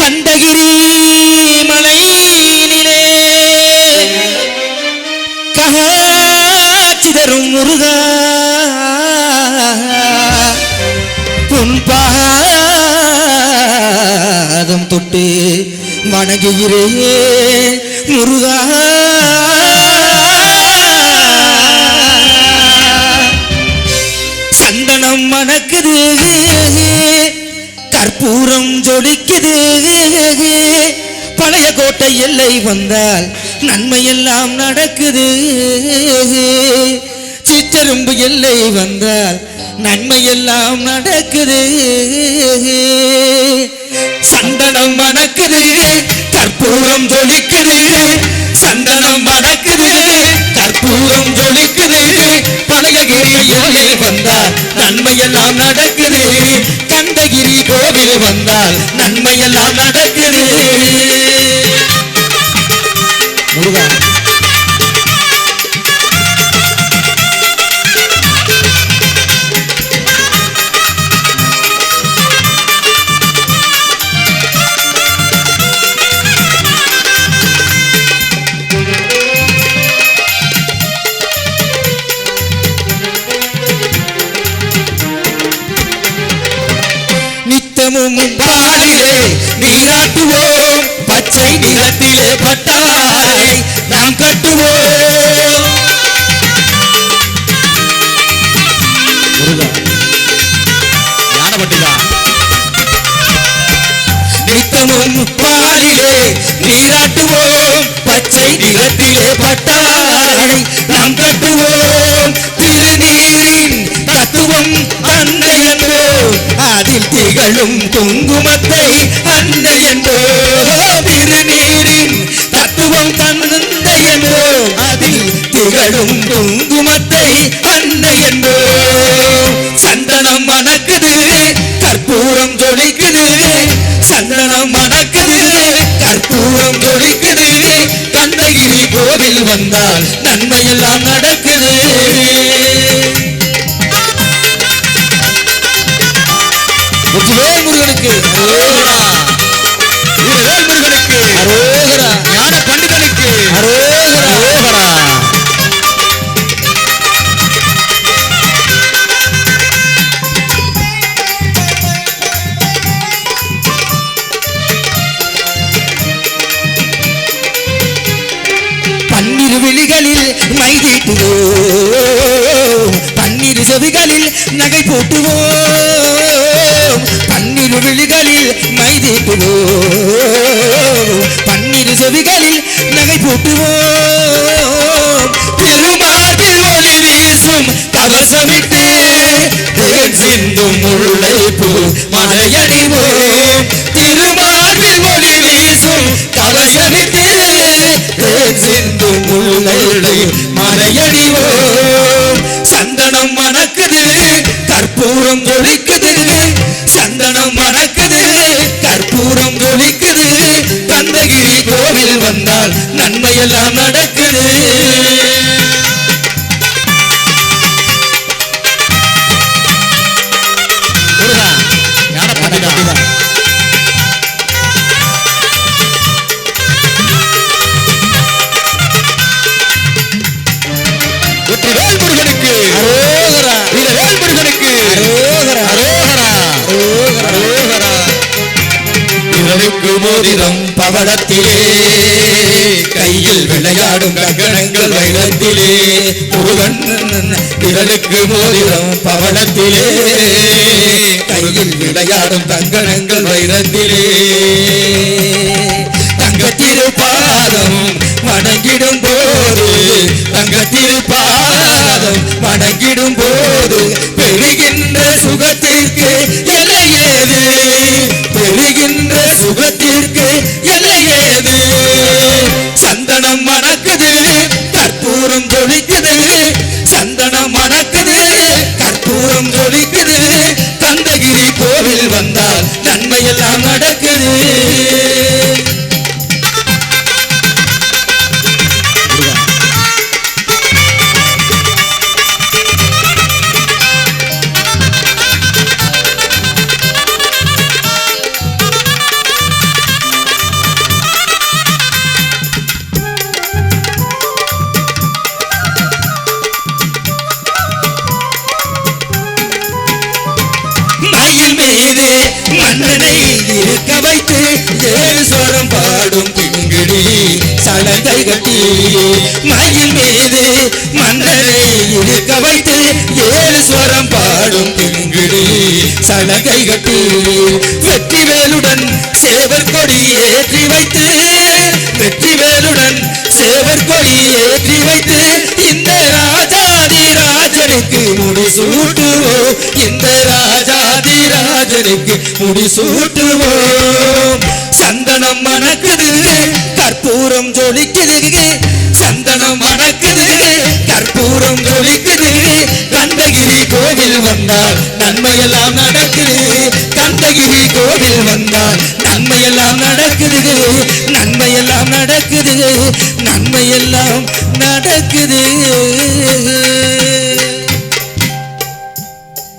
கண்டகிரி மலையினிலே காட்சி தரும் முருகா உன் பாதம் தொட்டு வணங்குகிறேன் முருகா. சந்தனம் மணக்குது, கற்பூரம் ஜொலிக்குது, பழைய கோட்டை எல்லை வந்தால் நன்மையெல்லாம் நடக்குது. சிற்றெரும்பு எல்லை வந்தால் நன்மையெல்லாம் நடக்குது. சந்தனம் மணக்குது, கற்பூரம் ஜொலிக்குது, சந்தனம் மணக்குது, கற்பூரம் ஜொலிக்குது, பழைய கோட்டை எல்லை வந்தால் நன்மையெல்லாம் நடக்குது. கந்தகிரி கோவில் வந்தால் நன்மையெல்லாம் நடக்குது. முருகா பாலிலே நீராட்டுவோம், பச்சை நிறத்திலே பட்டாய் நாம் கட்டுவோம். நித்தமும் பாலிலே நீராட்டுவோம், பச்சை நிறத்திலே பட்டாய் நாம் கட்டுவோம். திருநீரின் தத்துவம் அன்னை என்போ, அதில் திகழும் குங்குமத்தை அன்னை என்போ. திருநீரின் தத்துவம் தந்தை என்போ, அதில் திகழும் குங்குமத்தை அன்னை என்போ. சந்தனம் மணக்குது, கற்பூரம் ஜொலிக்குது, சந்தனம் மணக்குது, கற்பூரம் ஜொலிக்குது, கந்தகிரி கோவில் வந்தால் நன்மையெல்லாம் நடக்குது. முருகனுக்கு அரோகரா, வீரவேல் முருகனுக்கு அரோகரா, ஞான பண்டிதனுக்கு அரோகரா, அரோகரா. பன்னிரு விழிகளில் மை தீட்டுவோம், பன்னிரு செவிகளில் நகை போட்டுவோம். பன்னிரு விழிகளில் மை தீட்டுவோம், பன்னிரு செவிகளில் நகை போட்டுவோம். திருமார்பில் ஒளி வீசும் கவசமிட்டு தேன் சிந்தும் முல்லை பூ மலையணிவோம். திருமார்பில் ஒளி வீசும் கவசமிட்டு தேன் சிந்தும் முல்லை மலையணிவோம். சந்தனம் மணக்குது, கற்பூரம் ஜொலிக்குது, சந்தனம் மணக்குது, கற்பூரம் ஜொலிக்குது, கந்தகிரி கோவில் வந்தால் நன்மையெல்லாம் நடக்குது. மோதிரம் பவளத்திலே, கையில் விளையாடும் கங்கணங்கள் வைரத்திலே. முருகன் விரலுக்கு மோதிரம் பவளத்திலே, கையில் விளையாடும் கங்கணங்கள் வைரத்திலே. தங்கத்திருப்பாதம் வணங்கிடும் போது, தங்கத்திருப்பாதம் வணங்கிடும் போது பெறுகின்ற சுகத்திற்கு எல்லையேது, பெறுகின்ற சுகத்திற்கு எல்லையேது. சந்தனம் மணக்குது, கற்பூரம் ஜொலிக்குது, சந்தனம் மணக்குது, கற்பூரம் ஜொலிக்குது, கந்தகிரி கோவில் வந்தால் நன்மையெல்லாம் நடக்குது. சலங்கை கட்டி வெற்றி வேலுடன் சேவர் கொடி ஏற்றி வைத்து வெற்றி வேலுடன் சேவர் கொடி ஏற்றி வைத்து இந்த ராஜாதி ராஜனுக்கு முடிசூட்டுவோம் இந்த ராஜாதி ராஜனுக்கு முடிசூட்டுவோம் சந்தனம் மணக்குது கற்பூரம் ஜொலிக்குது சந்தனம் மணக்குது கற்பூரம் ஜொலிக்குது கந்தகிரி கோவில் வந்தால் நன்மையெல்லாம் நடக்குது கந்தகிரி கோவில் வந்தால் நன்மையெல்லாம் நடக்குது நன்மையெல்லாம் நடக்குது நன்மையெல்லாம் நடக்குது